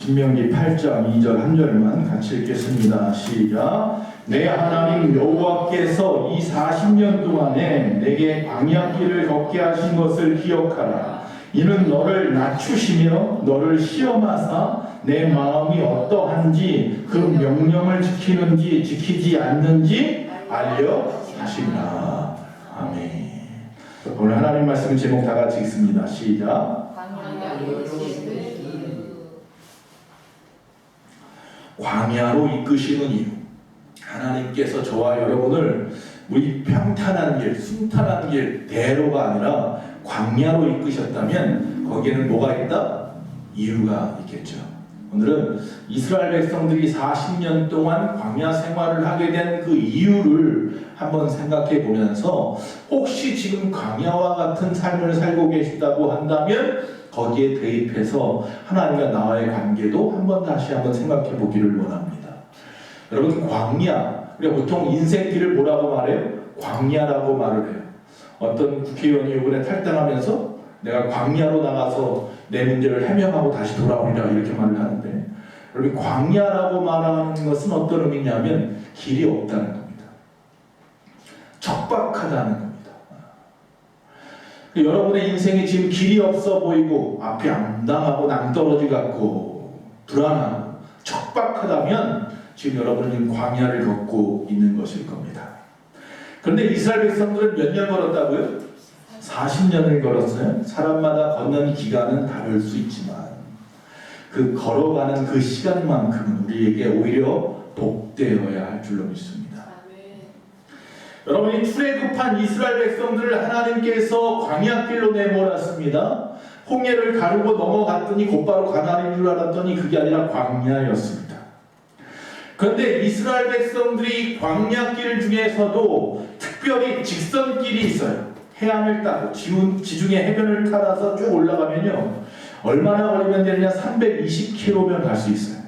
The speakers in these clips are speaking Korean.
신명기 8장 2절 한 절만 같이 읽겠습니다. 시작. 내 하나님 여호와께서 이 40년 동안에 내게 광야길을 걷게 하신 것을 기억하라. 이는 너를 낮추시며 너를 시험하사 내 마음이 어떠한지 그 명령을 지키는지 지키지 않는지 알려 하시라. 아멘. 오늘 하나님 말씀 제목 다 같이 읽습니다. 시작. 광야로 이끄시는 이유. 하나님께서 저와 여러분을 우리 평탄한 길, 순탄한 길, 대로가 아니라 광야로 이끄셨다면 거기에는 뭐가 있다? 이유가 있겠죠. 오늘은 이스라엘 백성들이 40년 동안 광야 생활을 하게 된 그 이유를 한번 생각해 보면서 혹시 지금 광야와 같은 삶을 살고 계시다고 한다면 거기에 대입해서 하나님과 나와의 관계도 다시 한번 생각해 보기를 원합니다. 여러분, 광야, 우리가 보통 인생길을 뭐라고 말해요? 광야라고 말을 해요. 어떤 국회의원이 이번에 탈당하면서 내가 광야로 나가서 내 문제를 해명하고 다시 돌아오리라 이렇게 말을 하는데, 여러분, 광야라고 말하는 것은 어떤 의미냐면 길이 없다는 겁니다. 척박하다는 겁니다. 여러분의 인생에 지금 길이 없어 보이고 앞이 암담하고 낭떠러지 같고 불안하고 척박하다면 지금 여러분은 광야를 걷고 있는 것일 겁니다. 그런데 이스라엘 백성들은 몇 년 걸었다고요? 40년을 걸었어요. 사람마다 걷는 기간은 다를 수 있지만 그 걸어가는 그 시간만큼은 우리에게 오히려 복되어야 할 줄로 믿습니다. 여러분이 출애굽한 이스라엘 백성들을 하나님께서 광야길로 내몰았습니다. 홍해를 가르고 넘어갔더니 곧바로 가나안인 줄 알았더니 그게 아니라 광야였습니다. 그런데 이스라엘 백성들이 광야길 중에서도 특별히 직선길이 있어요. 해안을 따고 지중해 해변을 따라서 쭉 올라가면요, 얼마나 걸리면 되느냐? 320km면 갈 수 있어요.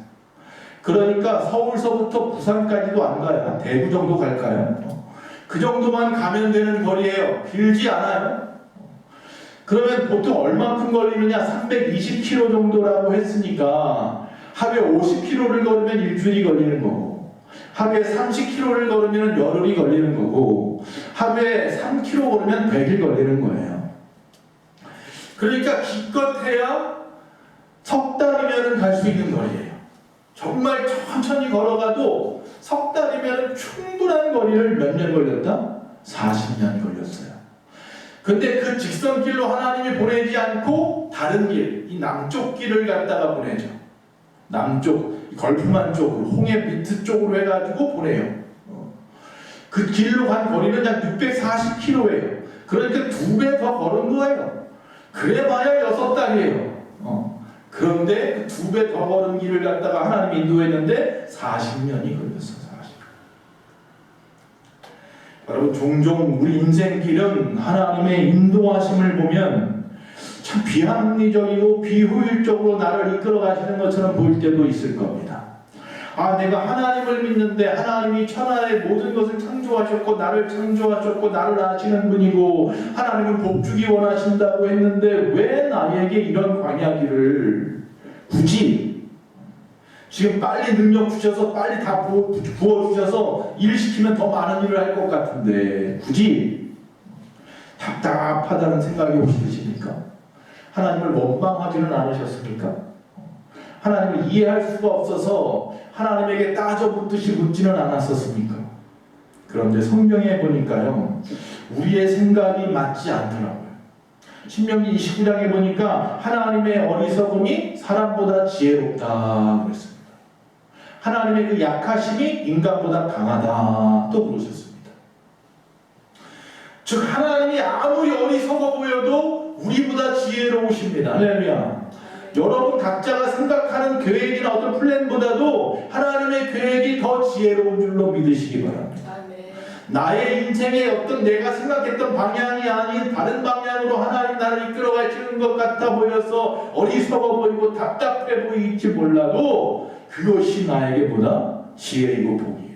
그러니까 서울서부터 부산까지도 안 가요. 한 대구 정도 갈까요? 그 정도만 가면 되는 거리예요. 길지 않아요. 그러면 보통 얼마큼 걸리느냐? 320km 정도라고 했으니까 하루에 50km를 걸으면 일주일이 걸리는 거고, 하루에 30km를 걸으면 열흘이 걸리는 거고, 하루에 3km 걸으면 100일 걸리는 거예요. 그러니까 기껏해야 석 달이면 갈 수 있는 거리예요. 정말 천천히 걸어가도 석 달이면 충분한 거리를 몇 년 걸렸다? 40년이 걸렸어요. 근데 그 직선길로 하나님이 보내지 않고 다른 길, 이 남쪽 길을 갖다가 보내죠. 남쪽, 걸프만 쪽으로, 홍해 밑 쪽으로 해가지고 보내요. 그 길로 간 거리는 약 640km예요. 그러니까 2배 더 걸은 거예요. 그래봐야 6달이에요. 그런데 그 2배 더 걸은 길을 갖다가 하나님이 인도했는데 40년이 걸렸어요. 40년. 여러분, 종종 우리 인생길은 하나님의 인도하심을 보면 참 비합리적이고 비효율적으로 나를 이끌어 가시는 것처럼 보일 때도 있을 겁니다. 아, 내가 하나님을 믿는데 하나님이 천하의 모든 것을 창조하셨고 나를 창조하셨고 나를 아시는 분이고 하나님은 복주기 원하신다고 했는데 왜 나에게 이런 광야길을 굳이 지금 빨리 능력 주셔서 빨리 다 부어주셔서 일 시키면 더 많은 일을 할 것 같은데 굳이 답답하다는 생각이 혹시 드십니까? 하나님을 원망하지는 않으셨습니까? 하나님을 이해할 수가 없어서 하나님에게 따져 묻듯이 묻지는 않았었습니까? 그런데 성경에 보니까요, 우리의 생각이 맞지 않더라고요. 신명기 29장에 보니까 하나님의 어리석음이 사람보다 지혜롭다 그랬습니다. 하나님의 그 약하심이 인간보다 강하다 또 그러셨습니다. 즉 하나님이 아무리 어리석어 보여도 우리보다 지혜로우십니다. 할렐루야. 여러분 각자가 생각하는 계획이나 어떤 플랜보다도 하나님의 계획이 더 지혜로운 줄로 믿으시기 바랍니다. 나의 인생에 어떤 내가 생각했던 방향이 아닌 다른 방향으로 하나님 나를 이끌어 가시는 것 같아 보여서 어리석어 보이고 답답해 보일지 몰라도 그것이 나에게 보다 지혜이고 복이에요.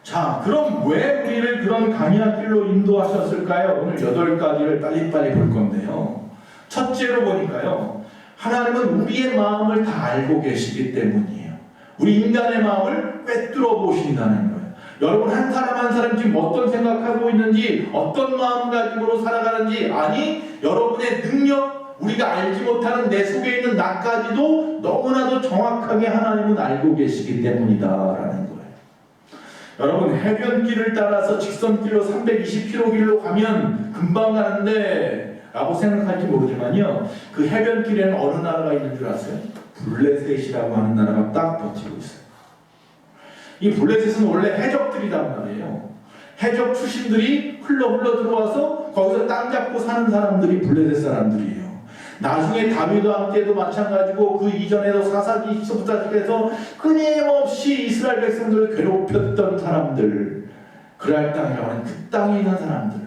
자, 그럼 왜 우리를 그런 광야길로 인도하셨을까요? 오늘 8가지를 빨리빨리 볼 건데요. 첫째로 보니까요, 하나님은 우리의 마음을 다 알고 계시기 때문이에요. 우리 인간의 마음을 꿰뚫어 보신다는 거예요. 여러분 한 사람 한 사람 지금 어떤 생각하고 있는지, 어떤 마음가짐으로 살아가는지, 아니 여러분의 능력, 우리가 알지 못하는 내 속에 있는 나까지도 너무나도 정확하게 하나님은 알고 계시기 때문이다라는 거예요. 여러분 해변길을 따라서 직선길로 320km 길로 가면 금방 가는데 라고 생각할지 모르지만요, 그 해변길에는 어느 나라가 있는 줄 아세요? 블레셋이라고 하는 나라가 딱 버티고 있어요. 이 블레셋은 원래 해적들이란 말이에요. 해적 출신들이 흘러 들어와서 거기서 땅 잡고 사는 사람들이 블레셋 사람들이에요. 나중에 다윗왕 때도 마찬가지고 그 이전에도 사사기서부터 시작해서 끊임없이 이스라엘 백성들을 괴롭혔던 사람들, 그랄 땅이라고 하는 그 땅에 있는 사람들,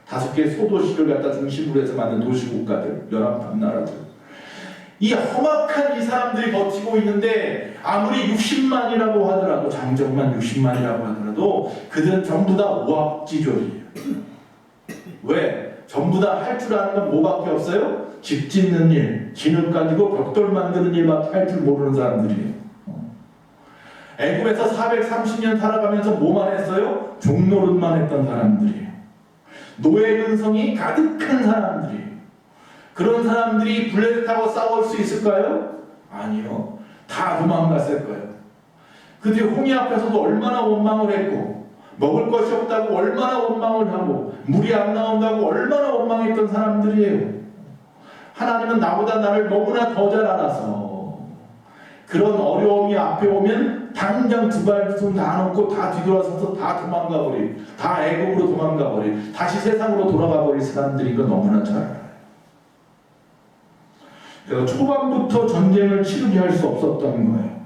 5개의 소도시를 갖다 중심으로 해서 만든 도시국가들, 연합한 나라들, 이 험악한 이 사람들이 버티고 있는데 아무리 60만이라고 하더라도, 장정만 60만이라고 하더라도 그들은 전부 다 오합지졸이에요. 왜? 전부 다 할 줄 아는 건 뭐밖에 없어요? 집 짓는 일, 진흙 가지고 벽돌 만드는 일밖에 할 줄 모르는 사람들이에요. 애굽에서 430년 살아가면서 뭐만 했어요? 종노릇만 했던 사람들이에요. 노예 근성이 가득한 사람들이에요. 그런 사람들이 블레셋하고 싸울 수 있을까요? 아니요. 다 도망갔을 거예요. 그들이 홍해 앞에서도 얼마나 원망을 했고, 먹을 것이 없다고 얼마나 원망을 하고, 물이 안 나온다고 얼마나 원망했던 사람들이에요. 하나님은 나보다 나를 너무나 더 잘 알아서 그런 어려움이 앞에 오면 당장 두 발 두 손 다 놓고 다 뒤돌아서서 다 도망가 버릴, 다 애국으로 도망가 버릴, 다시 세상으로 돌아가 버릴 사람들인 거 너무나 잘 알아요. 그래서 초반부터 전쟁을 치르게 할 수 없었던 거예요.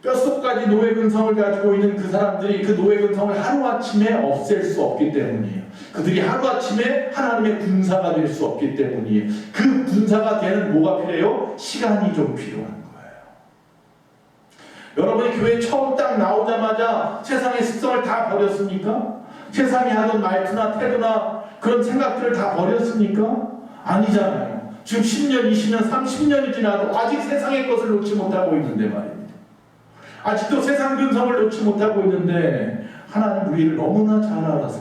뼛속까지 노예 근성을 가지고 있는 그 사람들이 그 노예 근성을 하루아침에 없앨 수 없기 때문이에요. 그들이 하루아침에 하나님의 군사가 될 수 없기 때문이에요. 그 군사가 되는 뭐가 필요해요? 시간이 좀 필요한 거예요. 여러분이 교회 처음 딱 나오자마자 세상의 습성을 다 버렸습니까? 세상이 하던 말투나 태도나 그런 생각들을 다 버렸습니까? 아니잖아요. 지금 10년, 20년, 30년이 지나도 아직 세상의 것을 놓지 못하고 있는데 말입니다. 아직도 세상 근성을 놓지 못하고 있는데 하나님 우리를 너무나 잘 알아서,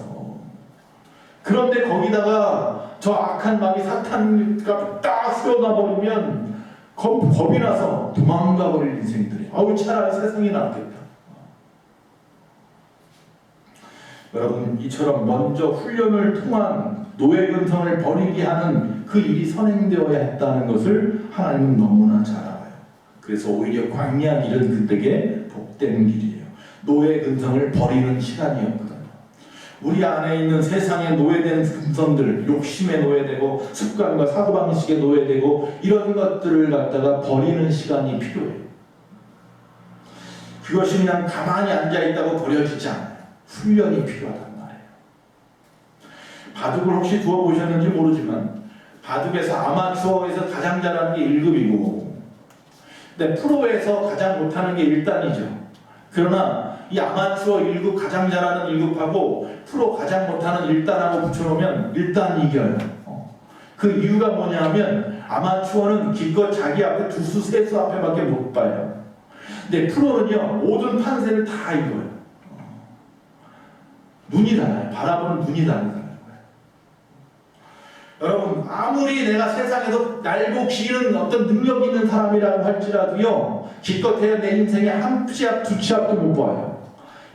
그런데 거기다가 저 악한 마귀 사탄가 딱 세워놔버리면 겁이 나서 도망가 버릴 인생들이, 아우 차라리 세상이 낫겠다. 여러분 이처럼 먼저 훈련을 통한 노예 근성을 버리게 하는 그 일이 선행되어야 했다는 것을 하나님은 너무나 잘 알아요. 그래서 오히려 광야 길은 그때게 복된 길이에요. 노예 근성을 버리는 시간이었거든요. 우리 안에 있는 세상에 노예된 근성들, 욕심에 노예되고 습관과 사고방식에 노예되고 이런 것들을 갖다가 버리는 시간이 필요해요. 그것이 그냥 가만히 앉아있다고 버려지지 않아요. 훈련이 필요하단 말이에요. 바둑을 혹시 두어보셨는지 모르지만 바둑에서 아마추어에서 가장 잘하는 게 1급이고 근데 프로에서 가장 못하는 게 1단이죠. 그러나 이 아마추어 1급 가장 잘하는 1급하고 프로 가장 못하는 1단하고 붙여놓으면 1단이 이겨요. 그 이유가 뭐냐면 아마추어는 기껏 자기 앞에 두수 세수 앞에밖에 못 봐요. 근데 프로는요 모든 판세를 다 이겨요. 눈이 달라요. 바라보는 눈이 다르다는 거예요. 여러분 아무리 내가 세상에서 날고 기는 어떤 능력 있는 사람이라고 할지라도요 기껏해야 내 인생에 한 치 앞, 두 치 앞도 못 봐요.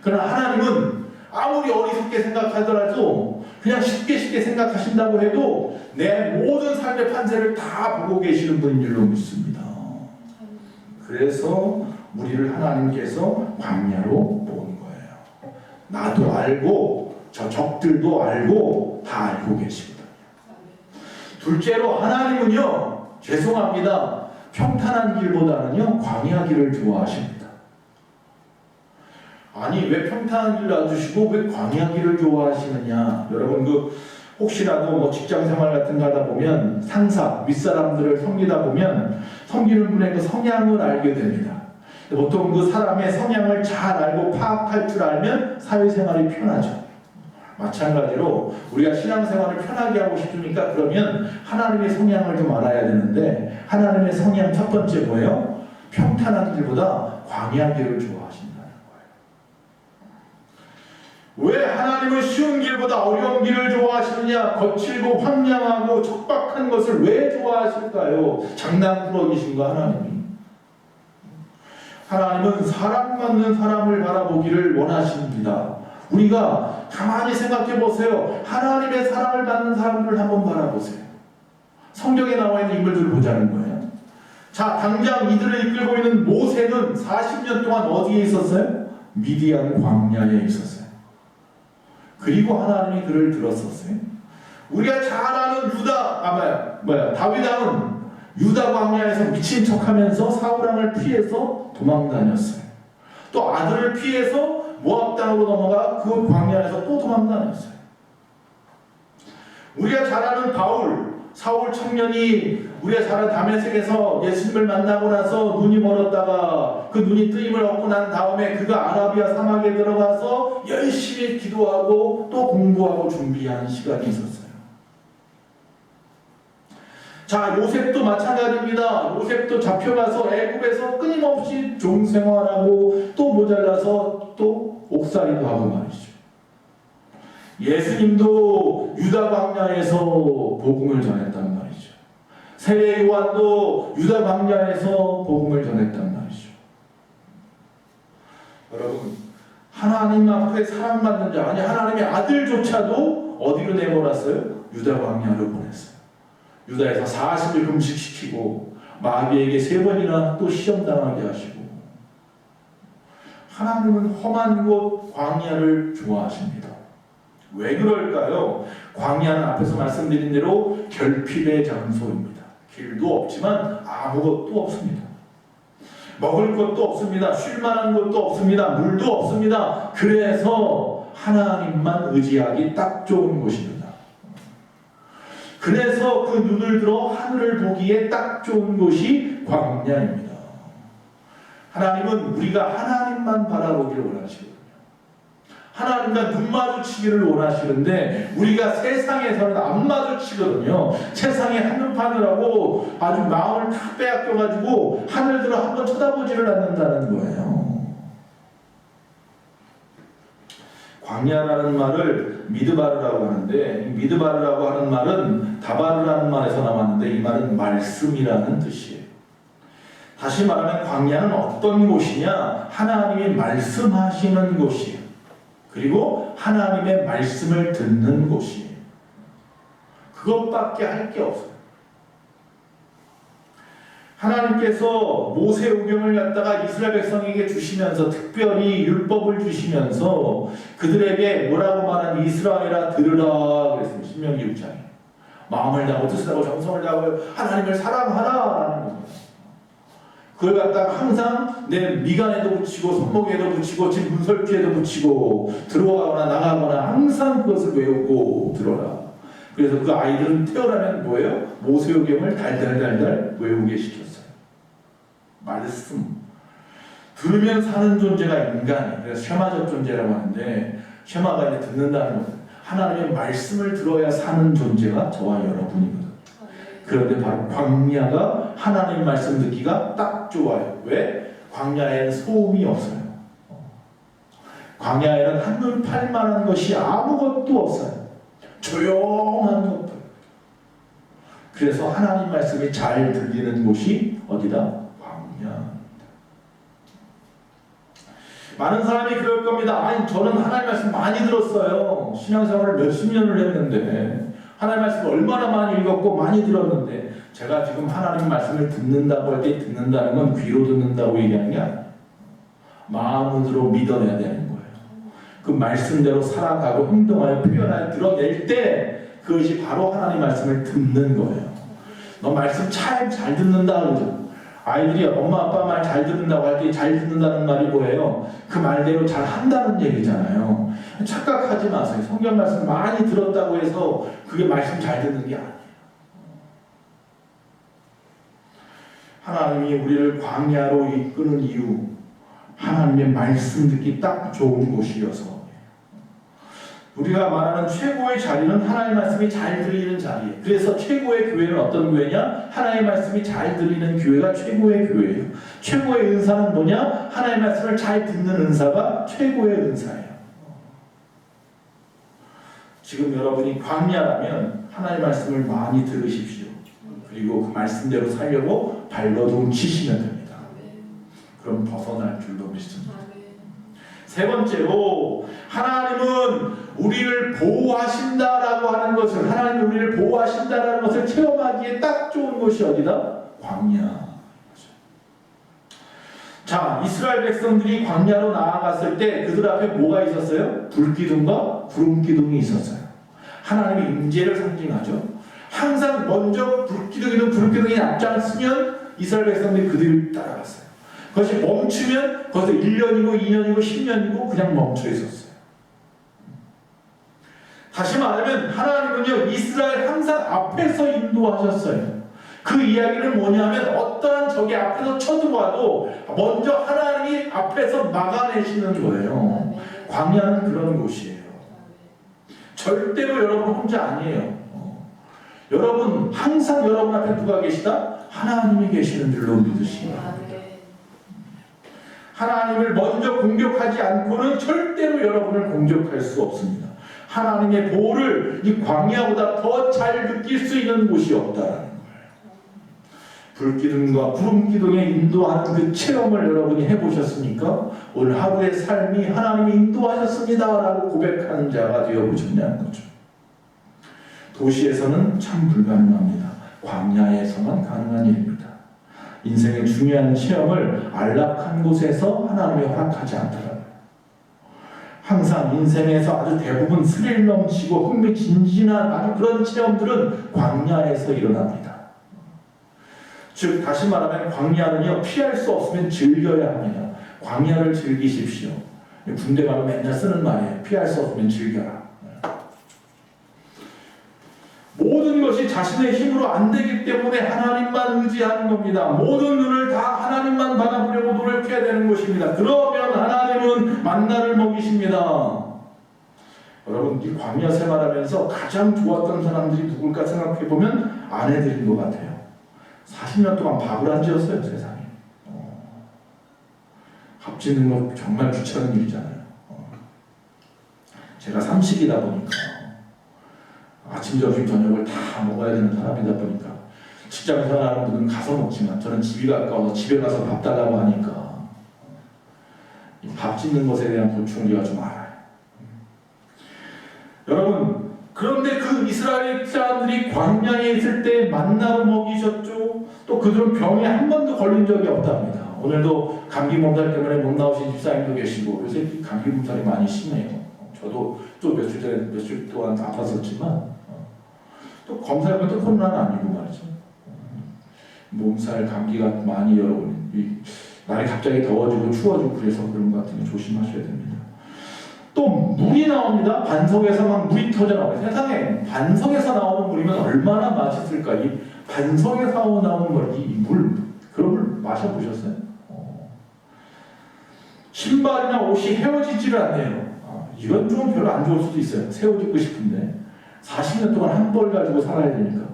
그러나 하나님은 아무리 어리석게 생각하더라도 그냥 쉽게 생각하신다고 해도 내 모든 삶의 판세를 다 보고 계시는 분인 줄로 믿습니다. 그래서 우리를 하나님께서 광야로 본 거예요. 나도 알고 저 적들도 알고 다 알고 계시거든요. 둘째로 하나님은요 죄송합니다 평탄한 길보다는요 광야 길을 좋아하십니다. 아니 왜 평탄한 길을 놔주시고 왜 광야 길을 좋아하시느냐. 여러분 혹시라도 뭐 직장생활 같은 거 하다 보면 상사, 윗사람들을 섬기다 보면 섬기는 분의 그 성향을 알게 됩니다. 보통 그 사람의 성향을 잘 알고 파악할 줄 알면 사회생활이 편하죠. 마찬가지로 우리가 신앙생활을 편하게 하고 싶으니까 그러면 하나님의 성향을 좀 알아야 되는데, 하나님의 성향 첫 번째 뭐예요? 평탄한 길보다 광야 길을 좋아하신다는 거예요. 왜 하나님은 쉬운 길보다 어려운 길을 좋아하시느냐? 거칠고 황량하고 척박한 것을 왜 좋아하실까요? 장난꾸러기신가 하나님이? 하나님은 사랑받는 사람을 바라보기를 원하십니다. 우리가 가만히 생각해 보세요. 하나님의 사랑을 받는 사람들을 한번 바라보세요. 성경에 나와 있는 인물들을 보자는 거예요. 자, 당장 이들을 이끌고 있는 모세는 40년 동안 어디에 있었어요? 미디안 광야에 있었어요. 그리고 하나님이 그를 들었었어요. 우리가 잘 아는 다윗 왕은 유다 광야에서 미친 척하면서 사울 왕을 피해서 도망 다녔어요. 또 아들을 피해서 모압 땅으로 넘어가 그 광야에서 또 도망 다녔어요. 우리가 잘 아는 사울 청년이 우리가 잘 아는 다메섹에서 예수님을 만나고 나서 눈이 멀었다가 그 눈이 뜨임을 얻고 난 다음에 그가 아라비아 사막에 들어가서 열심히 기도하고 또 공부하고 준비하는 시간이 있었어요. 자, 요셉도 마찬가지입니다. 요셉도 잡혀가서 애굽에서 끊임없이 종생활하고 또 모자라서 또 옥살이도 하고 말이죠. 예수님도 유다 광야에서 복음을 전했단 말이죠. 세례 요한도 유다 광야에서 복음을 전했단 말이죠. 여러분, 하나님 앞에 사랑받는 자, 아니 하나님의 아들조차도 어디로 내몰았어요? 유다 광야로 보냈어요. 유다에서 40일 금식시키고 마귀에게 3번이나 또 시험당하게 하시고. 하나님은 험한 곳 광야를 좋아하십니다. 왜 그럴까요? 광야는 앞에서 말씀드린 대로 결핍의 장소입니다. 길도 없지만 아무것도 없습니다. 먹을 것도 없습니다. 쉴 만한 것도 없습니다. 물도 없습니다. 그래서 하나님만 의지하기 딱 좋은 곳입니다. 그래서 그 눈을 들어 하늘을 보기에 딱 좋은 곳이 광야입니다. 하나님은 우리가 하나님만 바라보기를 원하시거든요. 하나님과 눈 마주치기를 원하시는데 우리가 세상에서는 안 마주치거든요. 세상에 한눈판을 아주 마음을 다 빼앗겨가지고 하늘들을 한번 쳐다보지를 않는다는 거예요. 광야라는 말을 미드바르라고 하는데, 미드바르라고 하는 말은 다바르라는 말에서 나왔는데 이 말은 말씀이라는 뜻이에요. 다시 말하면 광야는 어떤 곳이냐? 하나님이 말씀하시는 곳이에요. 그리고 하나님의 말씀을 듣는 곳이에요. 그것밖에 할 게 없어요. 하나님께서 모세오경을 갖다가 이스라엘 백성에게 주시면서 특별히 율법을 주시면서 그들에게 뭐라고 말하는 이스라엘아 들으라 그랬습니다. 신명기 6장에. 마음을 다하고 뜻을 다하고 정성을 다하고 하나님을 사랑하라라는 겁니다. 그걸 갖다가 항상 내 미간에도 붙이고 손목에도 붙이고 집 문설주에도 붙이고 들어가거나 나가거나 항상 그것을 외우고 들어라. 그래서 그 아이들은 태어나면 뭐예요? 모세오경을 달달달달 외우게 시켰어요. 말씀. 들으면 사는 존재가 인간이에요. 그래서 쉐마적 존재라고 하는데 쉐마가 이제 듣는다는 거예요. 하나님의 말씀을 들어야 사는 존재가 저와 여러분이거든요. 그런데 바로 광야가 하나님 말씀 듣기가 딱 좋아요. 왜? 광야에는 소음이 없어요. 광야에는 한눈 팔만한 것이 아무것도 없어요. 조용한 것들. 그래서 하나님 말씀이 잘 들리는 곳이 어디다? 광야입니다. 많은 사람이 그럴 겁니다. 아니 저는 하나님 말씀 많이 들었어요. 신앙생활을 몇십 년을 했는데 하나님 말씀을 얼마나 많이 읽었고 많이 들었는데 제가 지금 하나님 말씀을 듣는다고 할 때 듣는다는 건 귀로 듣는다고 얘기하는 게 아니에요. 마음으로 믿어내야 되는 거예요. 그 말씀대로 살아가고 행동하여 표현하여 드러낼 때 그것이 바로 하나님 말씀을 듣는 거예요. 너 말씀 잘 듣는다 그러죠. 아이들이 엄마 아빠 말 잘 듣는다고 할 때 잘 듣는다는 말이 뭐예요? 그 말대로 잘 한다는 얘기잖아요. 착각하지 마세요. 성경 말씀 많이 들었다고 해서 그게 말씀 잘 듣는 게 아니에요. 하나님이 우리를 광야로 이끄는 이유, 하나님의 말씀 듣기 딱 좋은 곳이어서 우리가 말하는 최고의 자리는 하나님의 말씀이 잘 들리는 자리예요. 그래서 최고의 교회는 어떤 교회냐? 하나님의 말씀이 잘 들리는 교회가 최고의 교회예요. 최고의 은사는 뭐냐? 하나님의 말씀을 잘 듣는 은사가 최고의 은사예요. 지금 여러분이 광야라면 하나님의 말씀을 많이 들으십시오. 그리고 그 말씀대로 살려고 발버둥 치시면 됩니다. 그럼 벗어날 줄도 믿습니다. 세 번째로, 하나님은 우리를 보호하신다라고 하는 것을, 하나님이 우리를 보호하신다라는 것을 체험하기에 딱 좋은 곳이 어디다? 광야. 자, 이스라엘 백성들이 광야로 나아갔을 때 그들 앞에 뭐가 있었어요? 불기둥과 구름기둥이 있었어요. 하나님의 임재를 상징하죠. 항상 먼저 불기둥이든 구름기둥이 앞장서면 이스라엘 백성들이 그들을 따라갔어요. 그것이 멈추면 거기서 1년이고 2년이고 10년이고 그냥 멈춰 있었어요. 다시 말하면 하나님은요, 이스라엘 항상 앞에서 인도하셨어요. 그 이야기는 뭐냐면 어떠한 적이 앞에서 쳐들어와도 먼저 하나님이 앞에서 막아내시는 거예요. 광야는 그런 곳이에요. 절대로 여러분 혼자 아니에요. 여러분 항상 여러분 앞에 누가 계시다? 하나님이 계시는 줄로 믿으시면 하나님을 먼저 공격하지 않고는 절대로 여러분을 공격할 수 없습니다. 하나님의 보호를 이 광야보다 더 잘 느낄 수 있는 곳이 없다라는 거예요. 불기둥과 구름기둥에 인도하는 그 체험을 여러분이 해보셨습니까? 오늘 하루의 삶이 하나님이 인도하셨습니다라고 고백하는 자가 되어보셨냐는 거죠. 도시에서는 참 불가능합니다. 광야에서만 가능한 일입니다. 인생의 중요한 체험을 안락한 곳에서 하나님이 허락하지 않더라고요. 항상 인생에서 아주 대부분 스릴 넘치고 흥미진진한 아주 그런 체험들은 광야에서 일어납니다. 즉 다시 말하면 광야는요, 피할 수 없으면 즐겨야 합니다. 광야를 즐기십시오. 군대 가면 맨날 쓰는 말이에요. 피할 수 없으면 즐겨라. 모든 것이 자신의 힘으로 안 되기 때문에 하나님만 의지하는 겁니다. 모든 눈을 다 하나님만 바라보려고 노력해야 되는 것입니다. 그러면 하나님은 만나를 먹이십니다. 여러분, 이 광야 생활하면서 가장 좋았던 사람들이 누굴까 생각해보면 아내들인 것 같아요. 40년 동안 밥을 안 지었어요, 세상에. 밥 짓는 거 정말 귀찮은 일이잖아요. 제가 삼식이다 보니까 아침, 점심, 저녁을 다 먹어야 되는 사람이다 보니까 직장 생활하는 분은 가서 먹지만 저는 집이 가까워서 집에 가서 밥 달라고 하니까 밥 짓는 것에 대한 고충을 제가 좀 알아요. 여러분, 그런데 그 이스라엘 사람들이 광야에 있을 때 만나로 먹이셨죠. 또 그들은 병에 한 번도 걸린 적이 없답니다. 오늘도 감기 몸살 때문에 못 나오신 집사님도 계시고 요새 감기 몸살이 많이 심해요. 저도 또 며칠 동안 아팠었지만 또 검사해보면 또 코로나는 아니고 말이죠. 몸살, 감기가 많이 여러분 날이 갑자기 더워지고 추워지고 그래서 그런 것 같으니 조심하셔야 됩니다. 또 물이 나옵니다. 반석에서 막 물이 터져 나와요. 세상에 반석에서 나오는 물이면 얼마나 맛있을까. 이 반석에서 나오는 물, 이 물, 그런 물 마셔보셨어요? 신발이나 옷이 헤어지지를 않네요. 이건 좀 별로 안 좋을 수도 있어요. 새 옷 입고 싶은데 40년 동안 한 벌 가지고 살아야 되니까.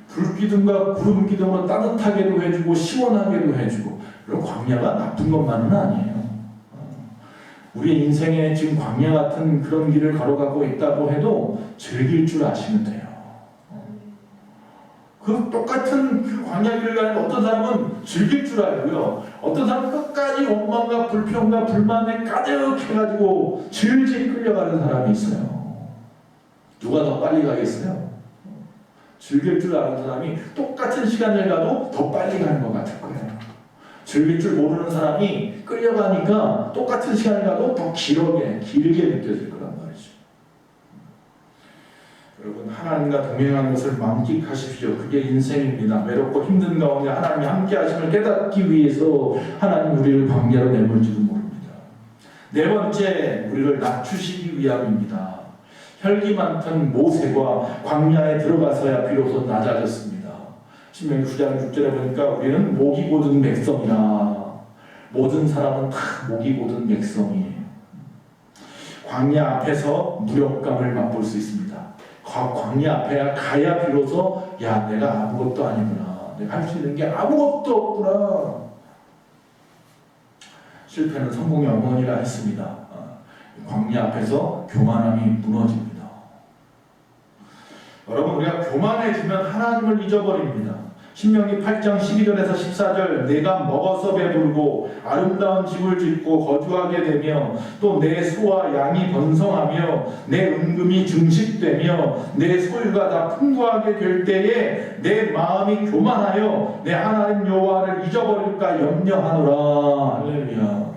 불기둥과 구름기둥으로 따뜻하게도 해주고 시원하게도 해주고. 그리고 광야가 나쁜 것만은 아니에요. 우리 인생에 지금 광야 같은 그런 길을 걸어가고 있다고 해도 즐길 줄 아시면 돼요. 그 똑같은 그 광야 길을 가는 어떤 사람은 즐길 줄 알고요. 어떤 사람은 끝까지 원망과 불평과 불만에 가득해가지고 질질 끌려가는 사람이 있어요. 누가 더 빨리 가겠어요? 즐길 줄 아는 사람이 똑같은 시간을 가도 더 빨리 가는 것 같을 거예요. 즐길 줄 모르는 사람이 끌려가니까 똑같은 시간을 가도 더 길게 느껴질 거란 말이죠. 여러분, 하나님과 동행하는 것을 만끽하십시오. 그게 인생입니다. 외롭고 힘든 가운데 하나님이 함께 하심을 깨닫기 위해서 하나님 우리를 광야로 내몰지도 모릅니다. 네 번째, 우리를 낮추시기 위함입니다. 혈기 많던 모세가 광야에 들어가서야 비로소 낮아졌습니다. 신명기 9장 6절에 보니까 우리는 목이 고든 백성이라. 모든 사람은 다 목이 고든 백성이에요. 광야 앞에서 무력감을 맛볼 수 있습니다. 광야 앞에 가야 비로소 야 내가 아무것도 아니구나. 내가 할 수 있는 게 아무것도 없구나. 실패는 성공의 어머니라 했습니다. 광야 앞에서 교만함이 무너집니다. 여러분 우리가 교만해지면 하나님을 잊어버립니다. 신명기 8장 12절에서 14절 내가 먹어서 배부르고 아름다운 집을 짓고 거주하게 되며 또 내 소와 양이 번성하며 내 은금이 증식되며 내 소유가 다 풍부하게 될 때에 내 마음이 교만하여 내 하나님 여호와를 잊어버릴까 염려하노라. 할렐루야.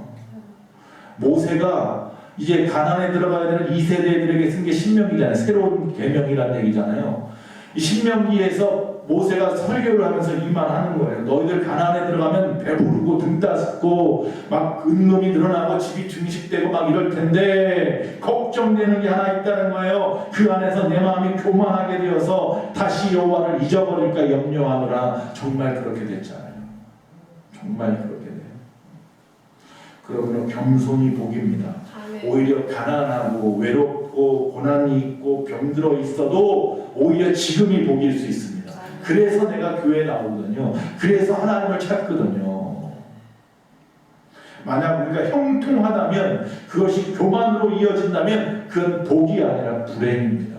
모세가 이제 가나안에 들어가야 되는 2세대들에게 쓴 게 신명기잖아요. 새로운 계명이라는 얘기잖아요. 이 신명기에서 모세가 설교를 하면서 이만 하는 거예요. 너희들 가나안에 들어가면 배부르고 등 따숩고 막 은금이 늘어나고 집이 증식되고 막 이럴 텐데 걱정되는 게 하나 있다는 거예요. 그 안에서 내 마음이 교만하게 되어서 다시 여호와를 잊어버릴까 염려하노라. 정말 그렇게 됐잖아요. 정말 그렇게 돼요. 그러므로 겸손이 복입니다. 오히려 가난하고 외롭고 고난이 있고 병들어 있어도 오히려 지금이 복일 수 있습니다. 그래서 내가 교회에 나오거든요. 그래서 하나님을 찾거든요. 만약 우리가 형통하다면 그것이 교만으로 이어진다면 그건 복이 아니라 불행입니다.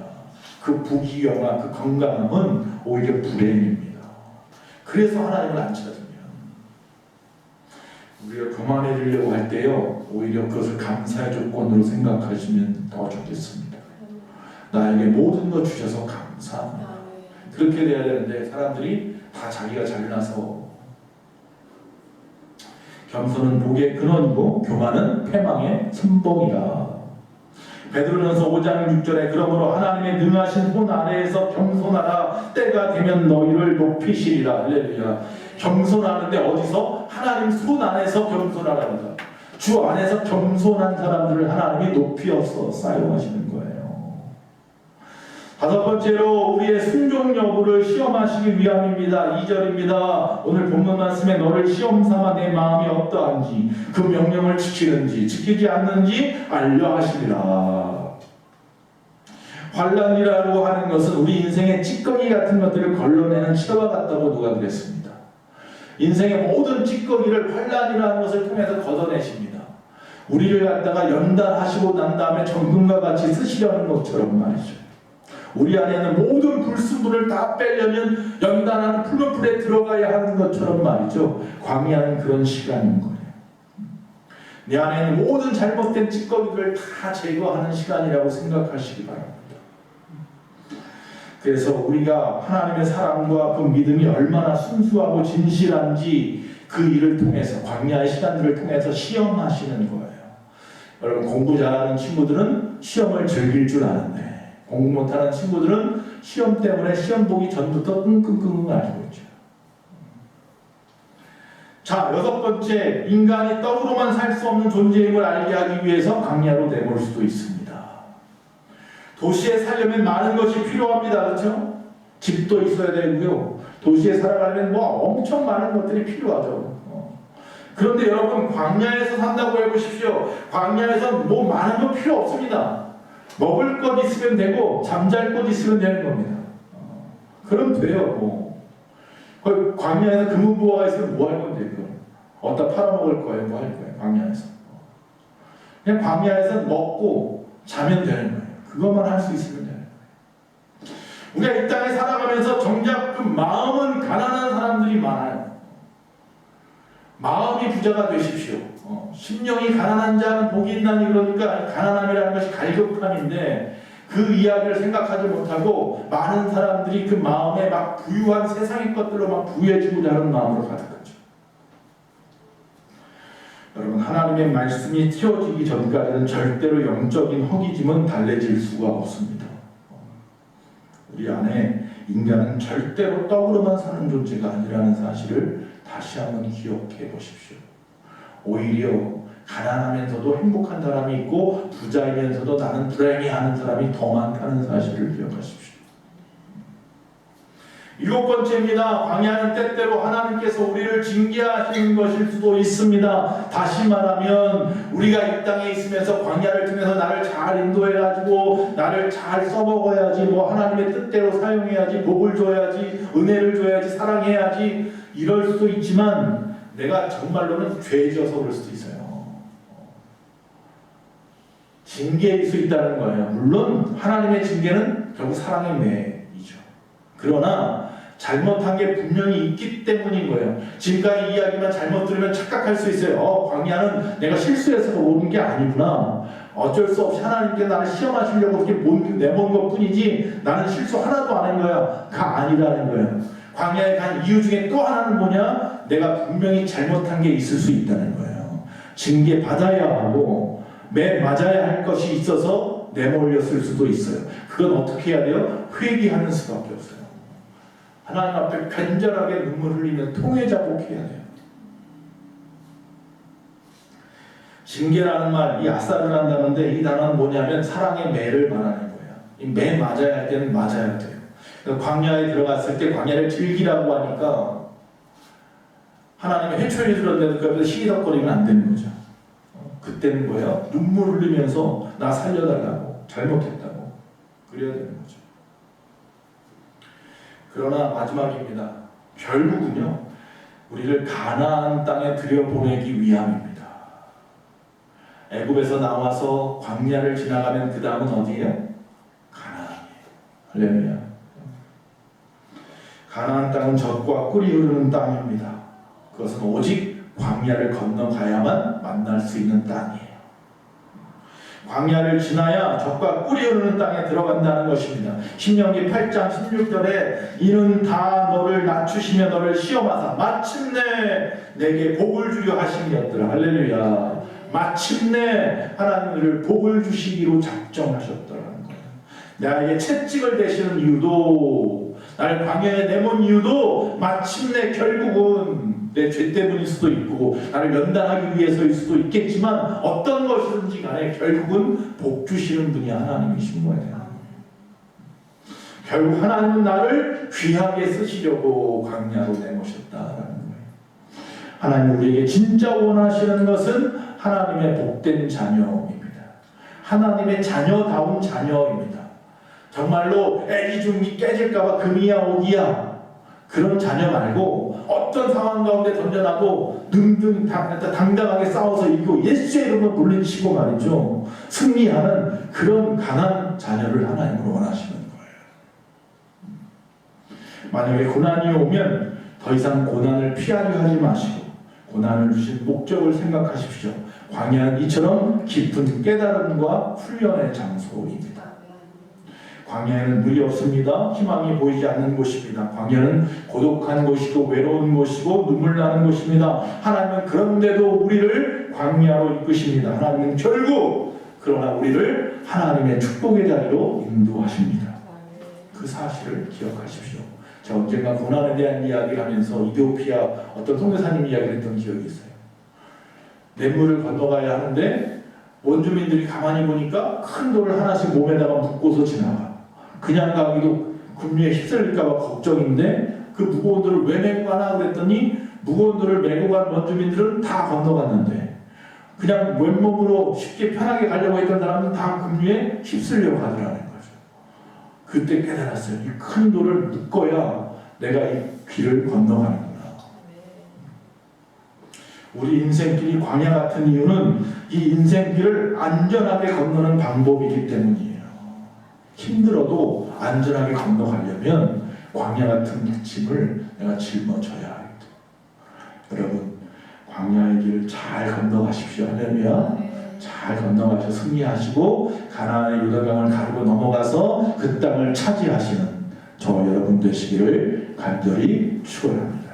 그 부귀영화 그 건강함은 오히려 불행입니다. 그래서 하나님을 안 찾으면 우리가 교만해지려고 할 때요 오히려 그것을 감사의 조건으로 생각하시면 더 좋겠습니다. 나에게 모든 것 주셔서 감사합니다. 그렇게 돼야 되는데 사람들이 다 자기가 잘나서 겸손은 복의 근원이고 교만은 패망의 선봉이라. 베드로전서 5장 6절에 그러므로 하나님의 능하신 손 아래에서 겸손하라. 때가 되면 너희를 높이시리라. 할렐루야. 겸손하는데 어디서? 하나님 손 안에서 겸손하랍니다. 주 안에서 겸손한 사람들을 하나님이 높이어서 사용하시는 거예요. 다섯 번째로 우리의 순종 여부를 시험하시기 위함입니다. 2절입니다. 오늘 본문 말씀에 너를 시험삼아 내 마음이 어떠한지 그 명령을 지키는지 지키지 않는지 알려 하시리라. 환난이라고 하는 것은 우리 인생의 찌꺼기 같은 것들을 걸러내는 치료와 같다고 누가 그랬습니다. 인생의 모든 찌꺼기를 환난이라는 것을 통해서 걷어내십니다. 우리를 갖다가 연단하시고 난 다음에 정금과 같이 쓰시려는 것처럼 말이죠. 우리 안에 있는 모든 불순물을 다 빼려면 연단하는 푸른 불에 들어가야 하는 것처럼 말이죠. 광야는 그런 시간인 거예요. 내 안에 있는 모든 잘못된 찌꺼기를 다 제거하는 시간이라고 생각하시기 바랍니다. 그래서 우리가 하나님의 사랑과 그 믿음이 얼마나 순수하고 진실한지 그 일을 통해서 광야의 시간들을 통해서 시험하시는 거예요. 여러분 공부 잘하는 친구들은 시험을 즐길 줄 아는데 공부 못하는 친구들은 시험 때문에 시험 보기 전부터 끙끙끙 앓고 있죠. 자, 여섯 번째, 인간이 떡으로만 살 수 없는 존재임을 알게 하기 위해서 광야로 내몰 수도 있습니다. 도시에 살려면 많은 것이 필요합니다. 그렇죠? 집도 있어야 되고요. 도시에 살아가려면 뭐 엄청 많은 것들이 필요하죠. 그런데 여러분 광야에서 산다고 해보십시오. 광야에서 뭐 많은 거 필요 없습니다. 먹을 것 있으면 되고 잠잘 곳 있으면 되는 겁니다. 그럼 돼요. 뭐. 광야에서 금은보화가 있으면 뭐 할 건데 그럼. 어디다 팔아먹을 거예요. 뭐 할 거예요. 광야에서. 그냥 광야에서 먹고 자면 되는 거예요. 그것만 할 수 있으면 되는 거예요. 우리가 이 땅에 살아가면서 정작 그 마음은 가난한 사람들이 많아요. 마음이 부자가 되십시오. 심령이 가난한 자는 복이 있나니 그러니까 가난함이라는 것이 갈급함인데 그 이야기를 생각하지 못하고 많은 사람들이 그 마음에 막 부유한 세상의 것들로 막 부유해지고자 하는 마음으로 가득하죠. 여러분 하나님의 말씀이 튀어지기 전까지는 절대로 영적인 허기짐은 달래질 수가 없습니다. 우리 안에 인간은 절대로 떡으로만 사는 존재가 아니라는 사실을 다시 한번 기억해 보십시오. 오히려 가난하면서도 행복한 사람이 있고 부자이면서도 나는 불행해하는 사람이 더 많다는 사실을 기억하십시오. 7번째입니다. 광야는 때때로 하나님께서 우리를 징계하시는 것일 수도 있습니다. 다시 말하면 우리가 이 땅에 있으면서 광야를 통해서 나를 잘 인도해가지고 나를 잘 써먹어야지, 뭐 하나님의 뜻대로 사용해야지, 복을 줘야지, 은혜를 줘야지, 사랑해야지, 이럴 수도 있지만 내가 정말로는 죄져서 그럴 수도 있어요. 징계일 수 있다는 거예요. 물론 하나님의 징계는 결국 사랑의 매이죠. 그러나 잘못한 게 분명히 있기 때문인 거예요. 지금까지 이야기만 잘못 들으면 착각할 수 있어요. 광야는 내가 실수해서 오는 게 아니구나. 어쩔 수 없이 하나님께 나를 시험하시려고 이렇게 내몬 것 뿐이지 나는 실수 하나도 안 한 거야가 아니라는 거예요. 광야에 간 이유 중에 또 하나는 뭐냐? 내가 분명히 잘못한 게 있을 수 있다는 거예요. 징계 받아야 하고 매 맞아야 할 것이 있어서 내몰렸을 수도 있어요. 그건 어떻게 해야 돼요? 회개하는 수밖에 없어요. 하나님 앞에 간절하게 눈물 흘리며 통회 자복해야 돼요. 징계라는 말, 이 아싸를 한다는데 이 단어는 뭐냐면 사랑의 매를 말하는 거예요. 이 매 맞아야 할 때는 맞아야 돼요. 광야에 들어갔을 때 광야를 즐기라고 하니까 하나님의 회초리 들었는데도 그 앞에서 시기덕거리면 안 되는 거죠. 그때는 뭐예요? 눈물 흘리면서 나 살려달라고, 잘못했다고 그래야 되는 거죠. 그러나 마지막입니다. 결국은요, 우리를 가나안 땅에 들여보내기 위함입니다. 애굽에서 나와서 광야를 지나가면 그 다음은 어디예요? 가나안이에요. 할렐루야. 가나안 땅은 젖과 꿀이 흐르는 땅입니다. 그것은 오직 광야를 건너가야만 만날 수 있는 땅이에요. 광야를 지나야 젖과 꿀이 흐르는 땅에 들어간다는 것입니다. 신명기 8장 16절에 이는 다 너를 낮추시며 너를 시험하사 마침내 내게 복을 주려 하심이었더라. 할렐루야. 마침내 하나님을 복을 주시기로 작정하셨더라는 거예요. 나에게 채찍을 대시는 이유도, 나를 광야에 내몬 이유도 마침내 결국은 내 죄 때문일 수도 있고 나를 연단하기 위해서일 수도 있겠지만 어떤 것이든지 간에 결국은 복 주시는 분이 하나님이신 거예요. 결국 하나님은 나를 귀하게 쓰시려고 광야로 내모셨다라는 거예요. 하나님 우리에게 진짜 원하시는 것은 하나님의 복된 자녀입니다. 하나님의 자녀다운 자녀입니다. 정말로 애기중이 깨질까봐 금이야 오기야 그런 자녀 말고 어떤 상황 가운데 던져놔도 당당하게 싸워서 이기고 예수의 이름으로 물리치고 말이죠. 승리하는 그런 강한 자녀를 하나님으로 원하시는 거예요. 만약에 고난이 오면 더 이상 고난을 피하려 하지 마시고 고난을 주신 목적을 생각하십시오. 광야는 이처럼 깊은 깨달음과 훈련의 장소입니다. 광야에는 물이 없습니다. 희망이 보이지 않는 곳입니다. 광야는 고독한 곳이고 외로운 곳이고 눈물 나는 곳입니다. 하나님은 그런데도 우리를 광야로 이끄십니다. 하나님은 결국 그러나 우리를 하나님의 축복의 자리로 인도하십니다. 그 사실을 기억하십시오. 제가 언젠가 고난에 대한 이야기를 하면서 이디오피아 어떤 선교사님 이야기를 했던 기억이 있어요. 냇물을 건너가야 하는데 원주민들이 가만히 보니까 큰 돌을 하나씩 몸에다가 묶고서 지나가. 그냥 가기도 군류에 휩쓸릴까봐 걱정인데 그 무거운 돌을 왜 메고 가나 그랬더니 무거운 돌을 메고 간 원주민들은 다 건너갔는데 그냥 맨몸으로 쉽게 편하게 가려고 했던 사람은 다 군류에 휩쓸려고 하더라는 거죠. 그때 깨달았어요. 이 큰 돌을 묶어야 내가 이 길을 건너가는구나. 우리 인생길이 광야 같은 이유는 이 인생길을 안전하게 건너는 방법이기 때문이에요. 힘들어도 안전하게 건너가려면 광야 같은 짐을 내가 짊어져야 합니다. 여러분 광야의 길을 잘 건너가십시오. 할렐루야. 잘 건너가셔 승리하시고 가나안의 요단강을 가르고 넘어가서 그 땅을 차지하시는 저 여러분 되시기를 간절히 축원합니다.